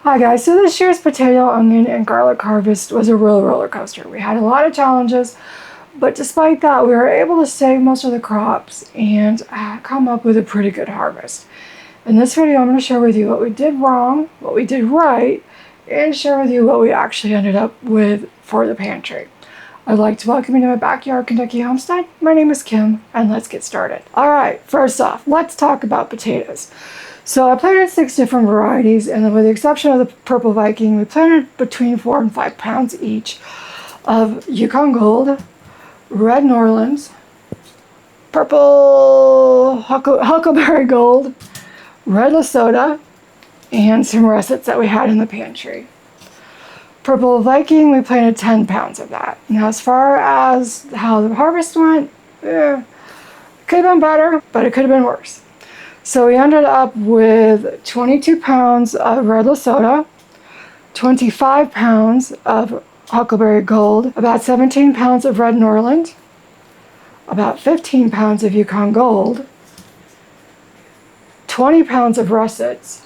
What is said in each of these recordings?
Hi guys, so this year's potato, onion, and garlic harvest was a real roller coaster. We had a lot of challenges, but despite that, we were able to save most of the crops and come up with a pretty good harvest. In this video, I'm going to share with you what we did wrong, what we did right, and share with you what we actually ended up with for the pantry. I'd like to welcome you to my backyard Kentucky homestead. My name is Kim, and let's get started. All right, first off, let's talk about potatoes. So I planted 6 different varieties, and with the exception of the Purple Viking, we planted between 4 and 5 pounds each of Yukon Gold, Red Norlands, Purple Huckleberry Gold, Red Lesota, and some russets that we had in the pantry. Purple Viking, we planted 10 pounds of that. Now, as far as how the harvest went, it could have been better, but it could have been worse. So we ended up with 22 pounds of Red Lesota, 25 pounds of Huckleberry Gold, about 17 pounds of Red Norland, about 15 pounds of Yukon Gold, 20 pounds of russets.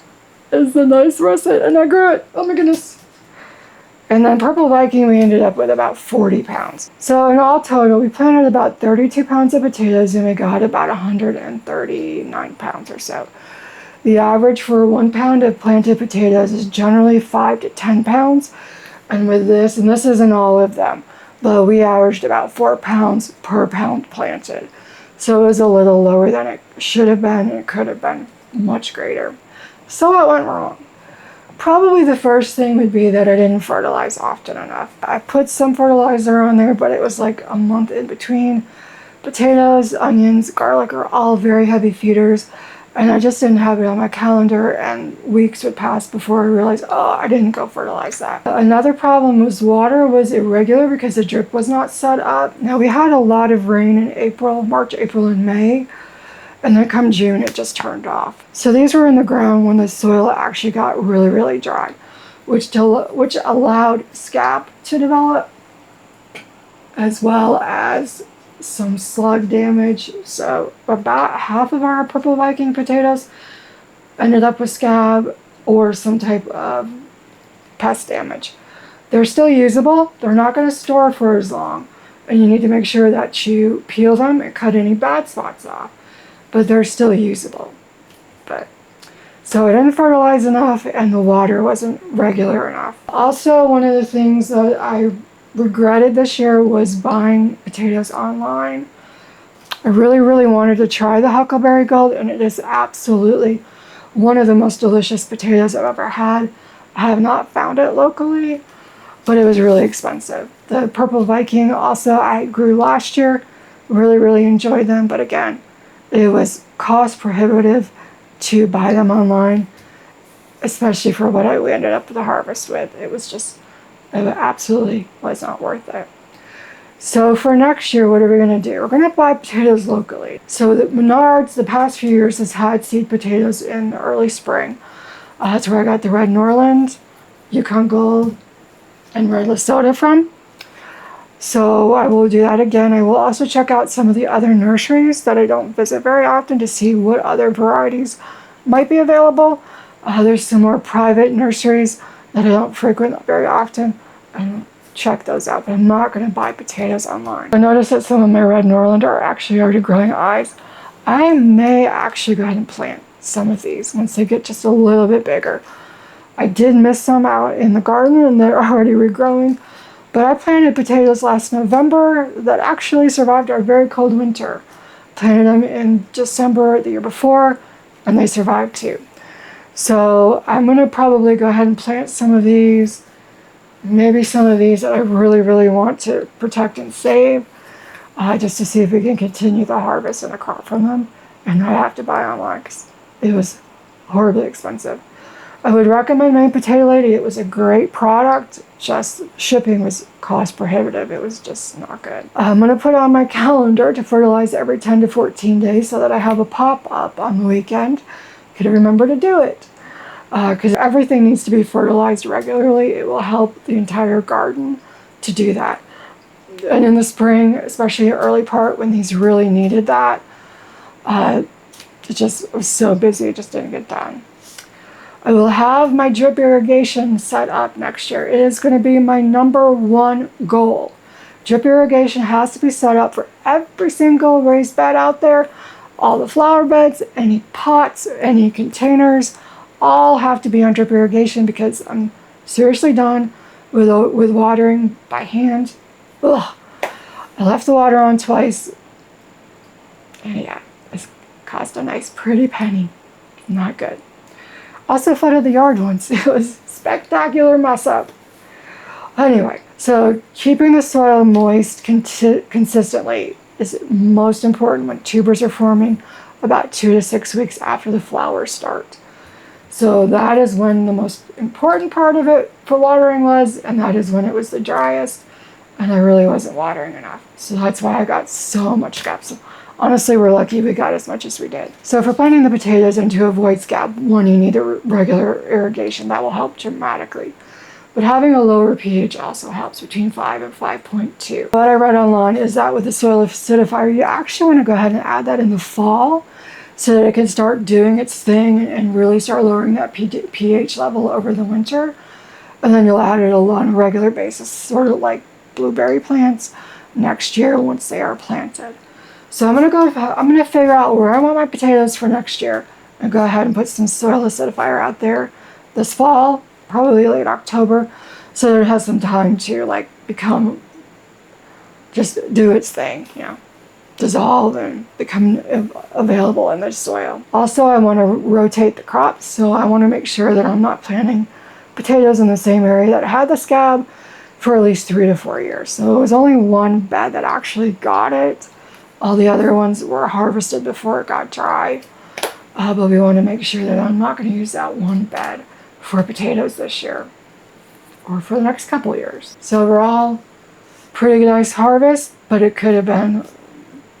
It's a nice russet, and I grew it. Oh my goodness. And then Purple Viking, we ended up with about 40 pounds. So in all total, we planted about 32 pounds of potatoes, and we got about 139 pounds or so. The average for 1 pound of planted potatoes is generally 5 to 10 pounds. And with this, and this isn't all of them, but we averaged about 4 pounds per pound planted. So it was a little lower than it should have been, and it could have been much greater. So what went wrong? Probably the first thing would be that I didn't fertilize often enough. I put some fertilizer on there, but it was like a month in between. Potatoes, onions, garlic are all very heavy feeders, and I just didn't have it on my calendar, and weeks would pass before I realized, oh, I didn't go fertilize that. Another problem was water was irregular because the drip was not set up. Now, we had a lot of rain in March, April, and May. And then come June, it just turned off. So these were in the ground when the soil actually got really, really dry, which allowed scab to develop, as well as some slug damage. So about half of our Purple Viking potatoes ended up with scab or some type of pest damage. They're still usable. They're not going to store for as long. And you need to make sure that you peel them and cut any bad spots off. But they're still usable. So I didn't fertilize enough, and the water wasn't regular enough. Also, one of the things that I regretted this year was buying potatoes online. I really, really wanted to try the Huckleberry Gold, and it is absolutely one of the most delicious potatoes I've ever had. I have not found it locally, but it was really expensive. The Purple Viking also I grew last year. Really, really enjoyed them, but again, it was cost prohibitive to buy them online, especially for what we ended up with the harvest with. It absolutely was not worth it. So for next year, what are we going to do? We're going to buy potatoes locally. So the Menards, the past few years, has had seed potatoes in the early spring. That's where I got the Red Norland, Yukon Gold, and Red Lesota from. So I will do that again. I will also check out some of the other nurseries that I don't visit very often to see what other varieties might be available. There's some more private nurseries that I don't frequent very often, and check those out. But I'm not going to buy potatoes online. I noticed that some of my Red Norland are actually already growing eyes. I may actually go ahead and plant some of these once they get just a little bit bigger. I did miss some out in the garden, and they're already regrowing. But I planted potatoes last November that actually survived our very cold winter. Planted them in December the year before, and they survived too. So I'm going to probably go ahead and plant some of these, maybe some of these that I really, really want to protect and save, just to see if we can continue the harvest and the crop from them and not have to buy online because it was horribly expensive. I would recommend my Potato Lady. It was a great product. Just shipping was cost prohibitive. It was just not good. I'm going to put on my calendar to fertilize every 10 to 14 days so that I have a pop-up on the weekend. Could remember to do it. Because everything needs to be fertilized regularly. It will help the entire garden to do that. And in the spring, especially the early part when these really needed that, it just was so busy, it just didn't get done. I will have my drip irrigation set up next year. It is going to be my #1 goal. Drip irrigation has to be set up for every single raised bed out there. All the flower beds, any pots, any containers, all have to be on drip irrigation because I'm seriously done with watering by hand. Ugh. I left the water on twice. And yeah, it's cost a nice pretty penny. Not good. Also flooded the yard once. It was a spectacular mess up. Anyway, so keeping the soil moist consistently is most important when tubers are forming about 2 to 6 weeks after the flowers start. So that is when the most important part of it for watering was, and that is when it was the driest, and I really wasn't watering enough. So that's why I got so much scab. So honestly, we're lucky we got as much as we did. So for planting the potatoes and to avoid scab, one, you need a regular irrigation. That will help dramatically. But having a lower pH also helps, between 5 and 5.2. What I read online is that with the soil acidifier, you actually want to go ahead and add that in the fall so that it can start doing its thing and really start lowering that pH level over the winter. And then you'll add it on a regular basis, sort of like blueberry plants next year once they are planted. So I'm gonna figure out where I want my potatoes for next year and go ahead and put some soil acidifier out there this fall, probably late October, so that it has some time to like just do its thing, dissolve and become available in the soil. Also, I want to rotate the crops, so I want to make sure that I'm not planting potatoes in the same area that had the scab for at least 3 to 4 years. So it was only one bed that actually got it. All the other ones were harvested before it got dry. But we want to make sure that I'm not going to use that one bed for potatoes this year or for the next couple years. So overall, pretty nice harvest, but it could have been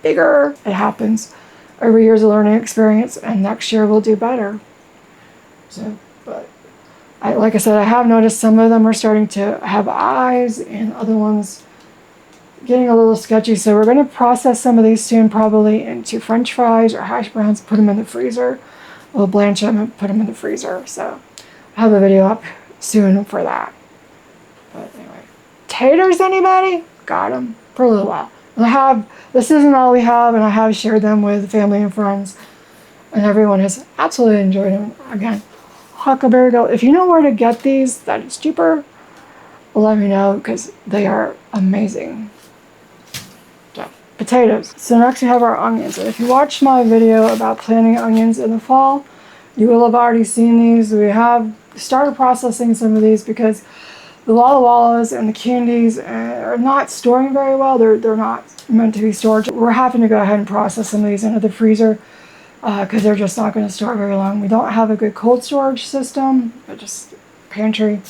bigger. It happens. Every year's a learning experience, and next year we'll do better. So, but like I said, I have noticed some of them are starting to have eyes and other ones getting a little sketchy. So we're going to process some of these soon, probably into French fries or hash browns, put them in the freezer. We'll blanch them and put them in the freezer. So I have a video up soon for that. But anyway, taters, anybody? Got them for a little while. And this isn't all we have, and I have shared them with family and friends, and everyone has absolutely enjoyed them. Again, Huckleberry Gold. If you know where to get these, that it's cheaper, let me know, because they are amazing. So, potatoes. So next we have our onions. And if you watched my video about planting onions in the fall, you will have already seen these. We have started processing some of these because the Walla Wallas and the candies are not storing very well. They're not meant to be stored. We're having to go ahead and process some of these into the freezer because they're just not going to store very long. We don't have a good cold storage system, but just pantry.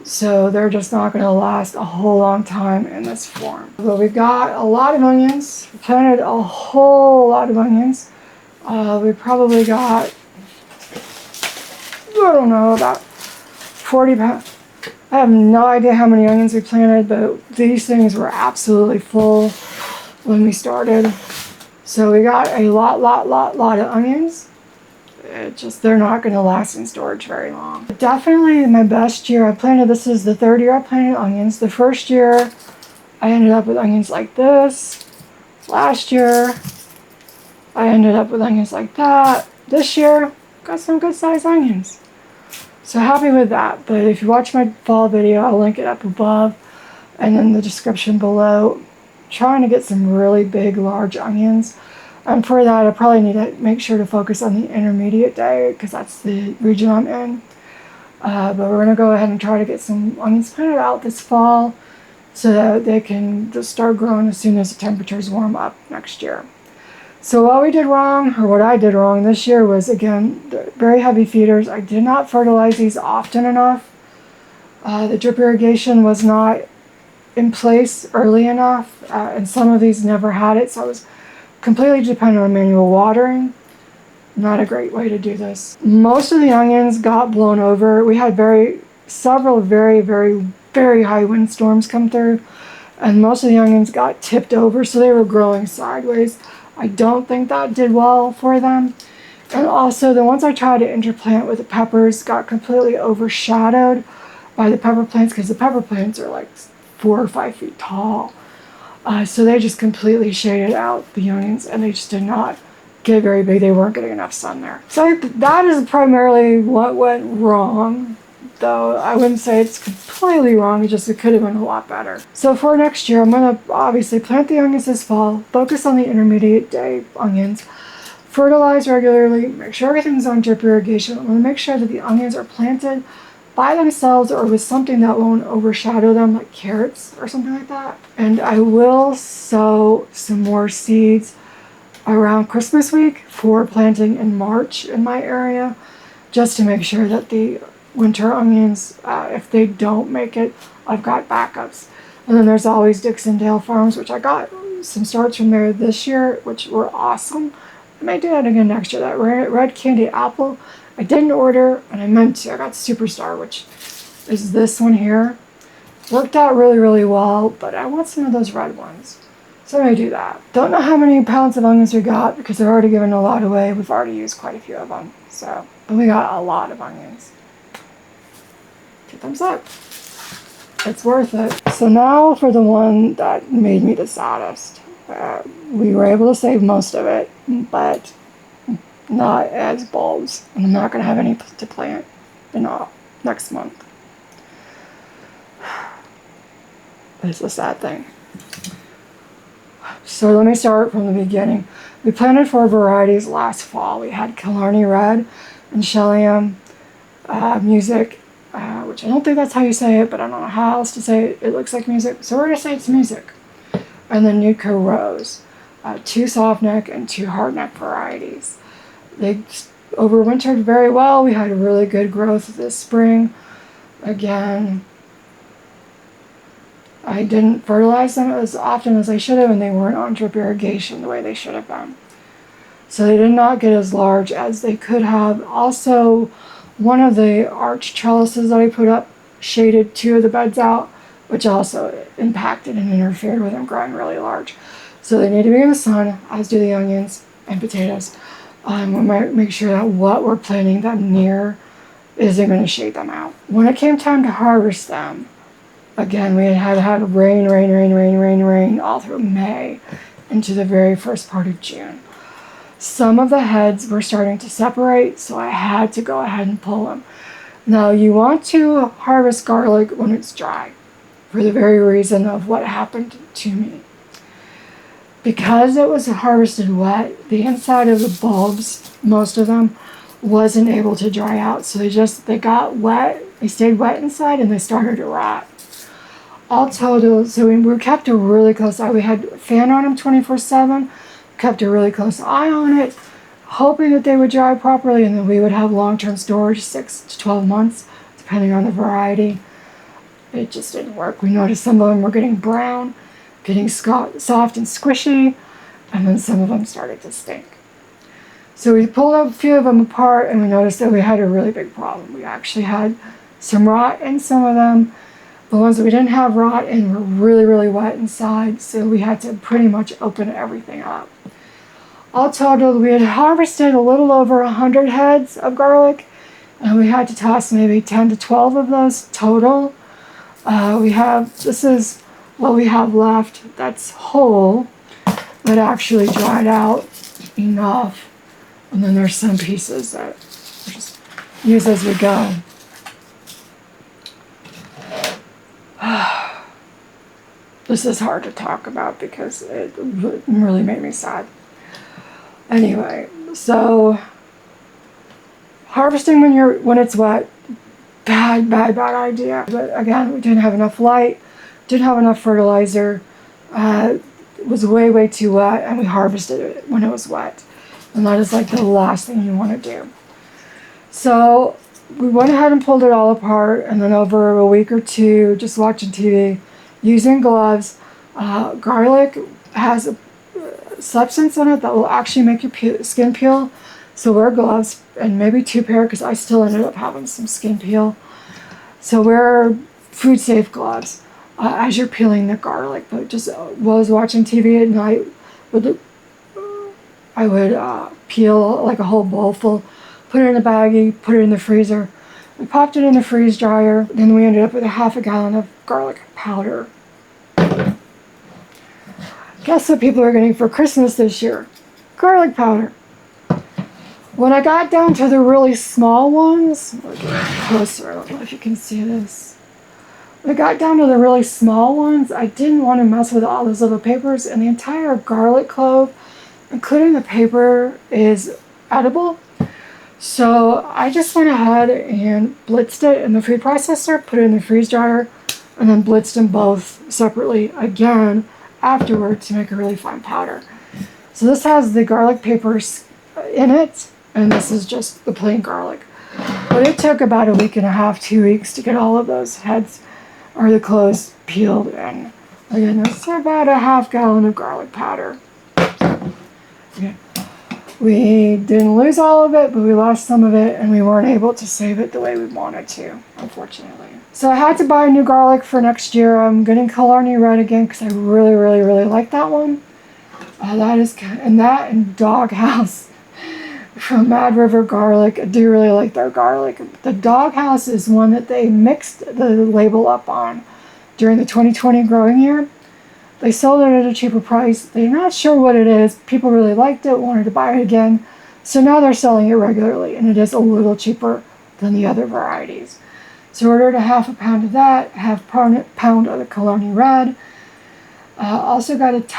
So they're just not going to last a whole long time in this form. But we've got a lot of onions. We planted a whole lot of onions. We probably got, I don't know, about 40 pounds. I have no idea how many onions we planted, but these things were absolutely full when we started. So we got a lot of onions. They're not going to last in storage very long. Definitely my best year. This is the third year I planted onions. The first year I ended up with onions like this. Last year I ended up with onions like that. This year got some good sized onions. So happy with that. But if you watch my fall video, I'll link it up above and in the description below. I'm trying to get some really big, large onions. And for that, I probably need to make sure to focus on the intermediate diet because that's the region I'm in. But we're going to go ahead and try to get some onions planted out this fall so that they can just start growing as soon as the temperatures warm up next year. So what we did wrong, or what I did wrong this year, was, again, very heavy feeders. I did not fertilize these often enough. The drip irrigation was not in place early enough, and some of these never had it, so I was completely dependent on manual watering. Not a great way to do this. Most of the onions got blown over. We had several very high windstorms come through, and most of the onions got tipped over, so they were growing sideways. I don't think that did well for them. And also the ones I tried to interplant with the peppers got completely overshadowed by the pepper plants, because the pepper plants are like 4 or 5 feet tall. So they just completely shaded out the onions, and they just did not get very big. They weren't getting enough sun there. So that is primarily what went wrong. Though I wouldn't say it's completely wrong, it could have been a lot better. So for next year, I'm going to obviously plant the onions this fall, focus on the intermediate day onions, fertilize regularly, make sure everything's on drip irrigation. I'm going to make sure that the onions are planted by themselves or with something that won't overshadow them, like carrots or something like that. And I will sow some more seeds around Christmas week for planting in March in my area, just to make sure that the winter onions, if they don't make it, I've got backups. And then there's always Dixondale Farms, which I got some starts from there this year, which were awesome. I may do that again next year. That red candy apple, I didn't order, and I meant to. I got Superstar, which is this one here. Worked out really, really well, but I want some of those red ones. So I may do that. Don't know how many pounds of onions we got, because I've already given a lot away. We've already used quite a few of them. So, but we got a lot of onions. 2 thumbs up. It's worth it. So now for the one that made me the saddest. We were able to save most of it, but not as bulbs. And I'm not going to have any to plant next month. It's a sad thing. So let me start from the beginning. We planted 4 varieties last fall. We had Killarney Red and Shellium Music, which I don't think that's how you say it, but I don't know how else to say it. It looks like music, so we're going to say it's music. And then Nutka Rose, 2 soft neck and 2 hard neck varieties. They overwintered very well. We had a really good growth this spring. Again, I didn't fertilize them as often as I should have, and they weren't on drip irrigation the way they should have been. So they did not get as large as they could have. Also, one of the arch trellises that I put up shaded 2 of the beds out, which also impacted and interfered with them growing really large. So they need to be in the sun, as do the onions and potatoes. We might make sure that what we're planting them near isn't going to shade them out. When it came time to harvest them, again, we had rain all through May into the very first part of June. Some of the heads were starting to separate, so I had to go ahead and pull them. Now, you want to harvest garlic when it's dry, for the very reason of what happened to me. Because it was harvested wet, the inside of the bulbs, most of them, wasn't able to dry out. So they got wet, they stayed wet inside, and they started to rot. All told, so we kept a really close eye. We had a fan on them 24/7, kept a really close eye on it, hoping that they would dry properly, and then we would have long-term storage, 6 to 12 months, depending on the variety. It just didn't work. We noticed some of them were getting brown, getting soft and squishy, and then some of them started to stink. So we pulled a few of them apart, and we noticed that we had a really big problem. We actually had some rot in some of them. The ones that we didn't have rot in were really, really wet inside, so we had to pretty much open everything up. All total, we had harvested a little over 100 heads of garlic, and we had to toss maybe 10 to 12 of those total. This is what we have left that's whole, but actually dried out enough. And then there's some pieces that we'll just use as we go. This is hard to talk about because it really made me sad. Anyway, so harvesting when it's wet, bad idea. But again, we didn't have enough light, didn't have enough fertilizer. It was way too wet, and we harvested it when it was wet. And that is like the last thing you want to do. So we went ahead and pulled it all apart, and then over a week or two, just watching TV, using gloves. Garlic has a substance in it that will actually make your skin peel. So wear gloves, and maybe 2 pair, because I still ended up having some skin peel. So wear food safe gloves as you're peeling the garlic. But just was watching TV at night with I would peel like a whole bowl full, put it in a baggie, put it in the freezer. We popped it in the freeze dryer. Then we ended up with a half a gallon of garlic powder. Guess what people are getting for Christmas this year? Garlic powder. When I got down to the really small ones, I'll get closer, I don't know if you can see this. When I got down to the really small ones, I didn't want to mess with all those little papers, and the entire garlic clove, including the paper, is edible. So I just went ahead and blitzed it in the food processor, put it in the freeze dryer, and then blitzed them both separately again afterward to make a really fine powder. So this has the garlic papers in it, and this is just the plain garlic. But it took about a week and a half, 2 weeks to get all of those heads or the cloves peeled. And again, this is about a half gallon of garlic powder. Okay. We didn't lose all of it, but we lost some of it, and we weren't able to save it the way we wanted to, unfortunately. So I had to buy new garlic for next year. I'm getting Killarney Red again because I really, really, really like that one. That and Doghouse from Mad River Garlic. I do really like their garlic. The Doghouse is one that they mixed the label up on during the 2020 growing year. They sold it at a cheaper price. They're not sure what it is. People really liked it, wanted to buy it again. So now they're selling it regularly, and it is a little cheaper than the other varieties. So I ordered a half a pound of that, half pound of the Killarney Red. Also got I've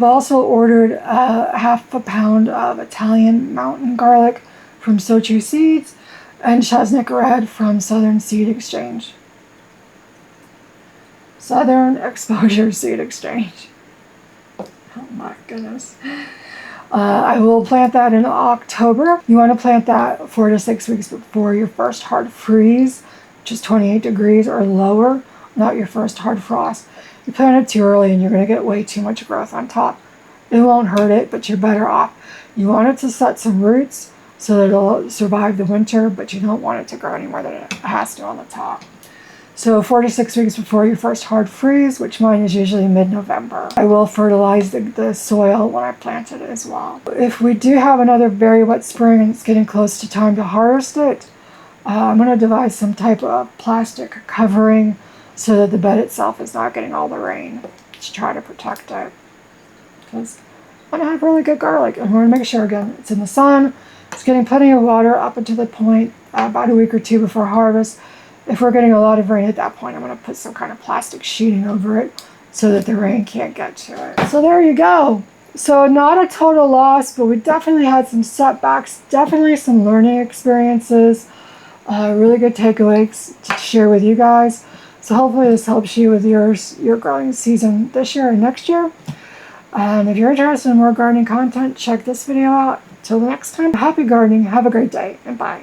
also ordered half a pound of Italian mountain garlic from Sochu Seeds and Chesnick Red from Southern Seed Exchange. Southern Exposure Seed Exchange. Oh my goodness. I will plant that in October. You want to plant that 4 to 6 weeks before your first hard freeze, which is 28 degrees or lower, not your first hard frost. You plant it too early and you're going to get way too much growth on top. It won't hurt it, but you're better off. You want it to set some roots so that it'll survive the winter, but you don't want it to grow any more than it has to on the top. So 4 to 6 weeks before your first hard freeze, which mine is usually mid-November. I will fertilize the soil when I plant it as well. If we do have another very wet spring and it's getting close to time to harvest it, I'm going to devise some type of plastic covering so that the bed itself is not getting all the rain to try to protect it. Because I have really good garlic, and we're going to make sure, again, it's in the sun, it's getting plenty of water up until the point about a week or two before harvest. If we're getting a lot of rain at that point, I'm going to put some kind of plastic sheeting over it so that the rain can't get to it. So there you go. So not a total loss, but we definitely had some setbacks, definitely some learning experiences, really good takeaways to share with you guys. So hopefully this helps you with your growing season this year and next year. And if you're interested in more gardening content, check this video out. Till the next time, happy gardening, have a great day, and bye.